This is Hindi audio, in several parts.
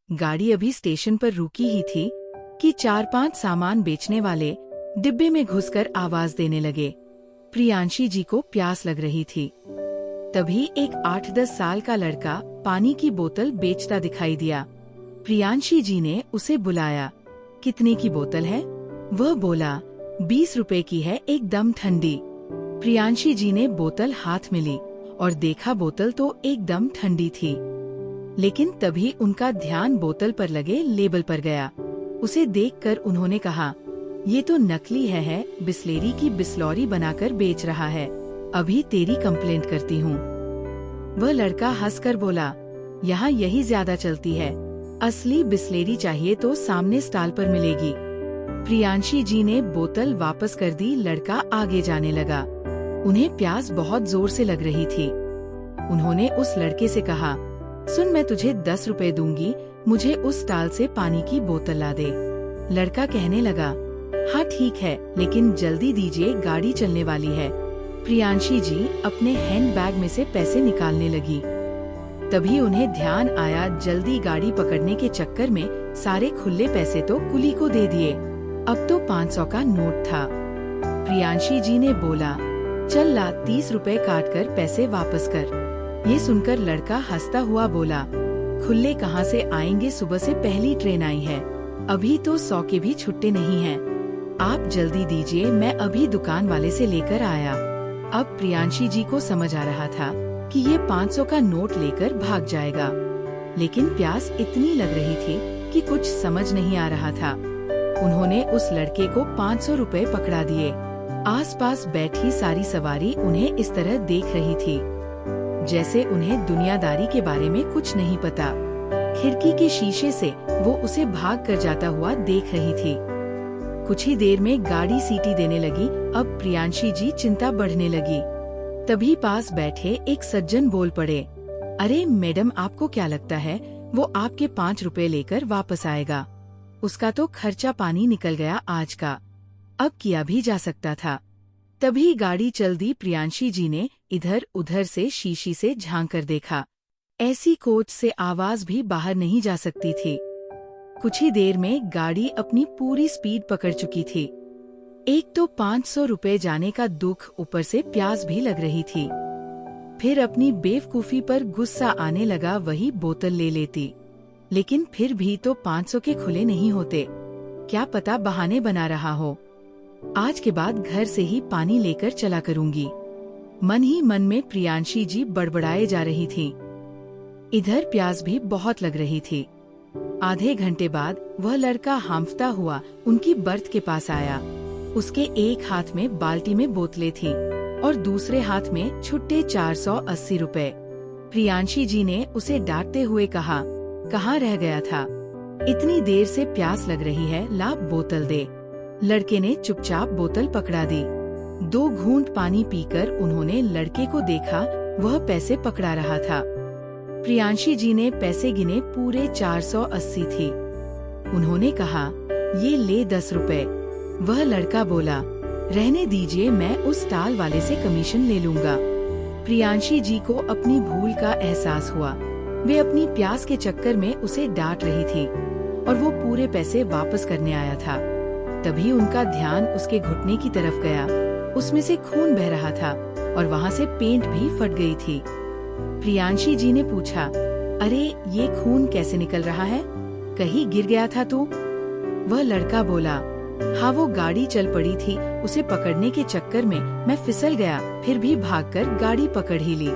गाड़ी अभी स्टेशन पर रुकी ही थी कि 4-5 सामान बेचने वाले डिब्बे में घुसकर आवाज देने लगे। प्रियांशी जी को प्यास लग रही थी। तभी एक 8-10 साल का लड़का पानी की बोतल बेचता दिखाई दिया। प्रियांशी जी ने उसे बुलाया। कितने की बोतल है? वह बोला, 20 रुपए की है, एकदम ठंडी। प्रियांशी जी ने बोतल हाथ में ली और देखा बोतल तो एकदम ठंडी थी। लेकिन तभी उनका ध्यान बोतल पर लगे लेबल पर गया। उसे देखकर उन्होंने कहा, ये तो नकली है, बिस्लेरी की बिस्लौरी बनाकर बेच रहा है। अभी तेरी कंप्लेंट करती हूँ। वह लड़का हंसकर बोला, यहाँ यही ज्यादा चलती है, असली बिस्लेरी चाहिए तो सामने स्टॉल पर मिलेगी। प्रियांशी जी ने बोतल वापस कर दी। लड़का आगे जाने लगा। उन्हें प्यास बहुत जोर से लग रही थी। उन्होंने उस लड़के से कहा, सुन, मैं तुझे 10 रुपए दूंगी, मुझे उस स्टॉल से पानी की बोतल ला दे। लड़का कहने लगा, हाँ ठीक है, लेकिन जल्दी दीजिए, गाड़ी चलने वाली है। प्रियांशी जी अपने हैंडबैग में से पैसे निकालने लगी। तभी उन्हें ध्यान आया, जल्दी गाड़ी पकड़ने के चक्कर में सारे खुले पैसे तो कुली को दे दिए। अब तो 500 का नोट था। प्रियांशी जी ने बोला, चल ला, 30 रुपए काट कर पैसे वापस कर। ये सुनकर लड़का हंसता हुआ बोला, खुले कहाँ से आएंगे, सुबह से पहली ट्रेन आई है, अभी तो 100 के भी छुट्टे नहीं हैं। आप जल्दी दीजिए, मैं अभी दुकान वाले से लेकर आया। अब प्रियांशी जी को समझ आ रहा था कि ये 500 का नोट लेकर भाग जाएगा, लेकिन प्यास इतनी लग रही थी कि कुछ समझ नहीं आ रहा था। उन्होंने उस लड़के को 500 रुपए पकड़ा दिए। आसपास बैठी सारी सवारी उन्हें इस तरह देख रही थी जैसे उन्हें दुनियादारी के बारे में कुछ नहीं पता। खिड़की के शीशे से वो उसे भाग कर जाता हुआ देख रही थी। कुछ ही देर में गाड़ी सीटी देने लगी। अब प्रियांशी जी चिंता बढ़ने लगी। तभी पास बैठे एक सज्जन बोल पड़े, अरे मैडम, आपको क्या लगता है वो आपके 5 रुपए लेकर वापस आएगा? उसका तो खर्चा पानी निकल गया आज का, अब किया भी जा सकता था। तभी गाड़ी चल दी। प्रियांशी जी ने इधर उधर से शीशी से झांक कर देखा। ऐसी कोच से आवाज भी बाहर नहीं जा सकती थी। कुछ ही देर में गाड़ी अपनी पूरी स्पीड पकड़ चुकी थी। एक तो 500 रुपए जाने का दुख, ऊपर से प्यास भी लग रही थी। फिर अपनी बेवकूफी पर गुस्सा आने लगा, वही बोतल ले लेती। लेकिन फिर भी तो 500 के खुले नहीं होते, क्या पता बहाने बना रहा हो। आज के बाद घर से ही पानी लेकर चला करूंगी। मन ही मन में प्रियांशी जी बड़बड़ाए जा रही थी। इधर प्यास भी बहुत लग रही थी। आधे घंटे बाद वह लड़का हांफता हुआ उनकी बर्थ के पास आया। उसके एक हाथ में बाल्टी में बोतलें थी और दूसरे हाथ में छुट्टे 480 रुपए। प्रियांशी जी ने उसे डांटते हुए कहा, कहाँ रह गया था? इतनी देर से प्यास लग रही है, ला बोतल दे। लड़के ने चुपचाप बोतल पकड़ा दी। 2 घूंट पानी पीकर उन्होंने लड़के को देखा, वह पैसे पकड़ा रहा था। प्रियांशी जी ने पैसे गिने, पूरे 480 थी। उन्होंने कहा, ये ले 10 रुपए। वह लड़का बोला, रहने दीजिए, मैं उस स्टॉल वाले से कमीशन ले लूंगा। प्रियांशी जी को अपनी भूल का एहसास हुआ। वे अपनी प्यास के चक्कर में उसे डांट रही थी और वो पूरे पैसे वापस करने आया था। तभी उनका ध्यान उसके घुटने की तरफ गया। उसमें से खून बह रहा था और वहाँ से पेंट भी फट गई थी। प्रियांशी जी ने पूछा, अरे ये खून कैसे निकल रहा है? कहीं गिर गया था तू? वह लड़का बोला, हाँ, वो गाड़ी चल पड़ी थी, उसे पकड़ने के चक्कर में मैं फिसल गया, फिर भी भागकर गाड़ी पकड़ ही ली।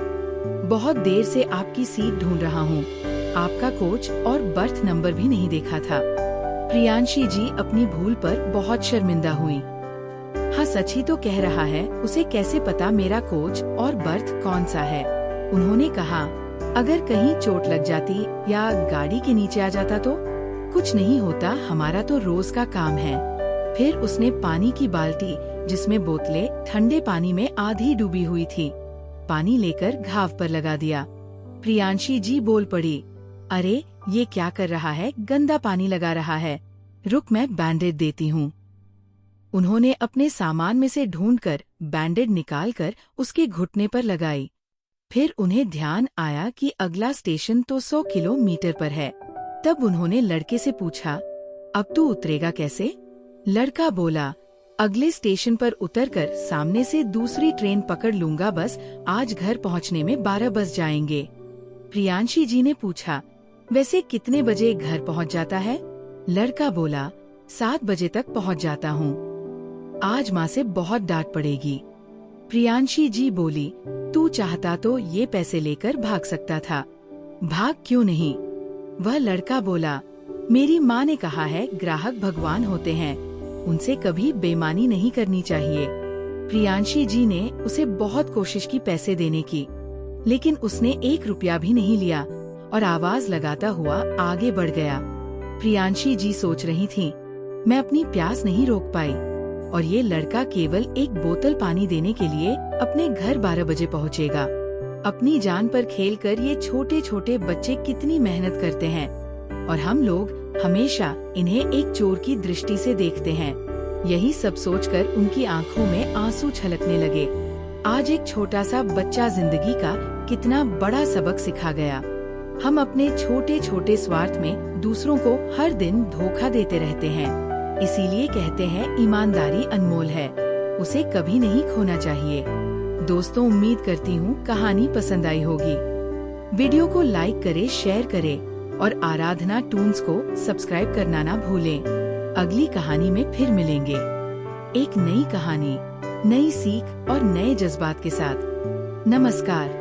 बहुत देर से आपकी सीट ढूंढ रहा हूँ, आपका कोच और बर्थ नंबर भी नहीं देखा था। प्रियांशी जी अपनी भूल पर बहुत शर्मिंदा हुई। हाँ, सच ही तो कह रहा है, उसे कैसे पता मेरा कोच और बर्थ कौन सा है? उन्होंने कहा, अगर कहीं चोट लग जाती या गाड़ी के नीचे आ जाता तो? कुछ नहीं होता, हमारा तो रोज का काम है। फिर उसने पानी की बाल्टी, जिसमें बोतलें ठंडे पानी में आधी डूबी हुई थी, पानी लेकर घाव पर लगा दिया। प्रियांशी जी बोल पड़ी, अरे ये क्या कर रहा है, गंदा पानी लगा रहा है, रुक मैं बैंडेड देती हूँ। उन्होंने अपने सामान में से ढूंढकर बैंडेड निकालकर उसके घुटने पर लगाई। फिर उन्हें ध्यान आया कि अगला स्टेशन तो 100 किलोमीटर पर है। तब उन्होंने लड़के से पूछा, अब तू उतरेगा कैसे? लड़का बोला, अगले स्टेशन पर उतरकर सामने से दूसरी ट्रेन पकड़ लूंगा, बस आज घर पहुंचने में 12 बज जाएंगे। प्रियांशी जी ने पूछा, वैसे कितने बजे घर पहुंच जाता है? लड़का बोला, 7 बजे तक पहुंच जाता हूँ। आज माँ से बहुत डांट पड़ेगी। प्रियांशी जी बोली, तू चाहता तो ये पैसे लेकर भाग सकता था, भाग क्यों नहीं? वह लड़का बोला, मेरी माँ ने कहा है ग्राहक भगवान होते हैं, उनसे कभी बेईमानी नहीं करनी चाहिए। प्रियांशी जी ने उसे बहुत कोशिश की पैसे देने की, लेकिन उसने 1 रुपया भी नहीं लिया और आवाज लगाता हुआ आगे बढ़ गया। प्रियांशी जी सोच रही थीं, मैं अपनी प्यास नहीं रोक पाई और ये लड़का केवल 1 बोतल पानी देने के लिए अपने घर 12 बजे पहुँचेगा। अपनी जान पर खेलकर ये छोटे छोटे बच्चे कितनी मेहनत करते हैं और हम लोग हमेशा इन्हें एक चोर की दृष्टि से देखते हैं। यही सब सोचकर उनकी आंखों में आंसू छलकने लगे। आज एक छोटा सा बच्चा जिंदगी का कितना बड़ा सबक सिखा गया। हम अपने छोटे छोटे स्वार्थ में दूसरों को हर दिन धोखा देते रहते हैं। इसीलिए कहते हैं ईमानदारी अनमोल है, उसे कभी नहीं खोना चाहिए। दोस्तों, उम्मीद करती हूँ कहानी पसंद आई होगी। वीडियो को लाइक करे, शेयर करे और आराधना टून्स को सब्सक्राइब करना ना भूलें। अगली कहानी में फिर मिलेंगे, एक नई कहानी, नई सीख और नए जज्बात के साथ। नमस्कार।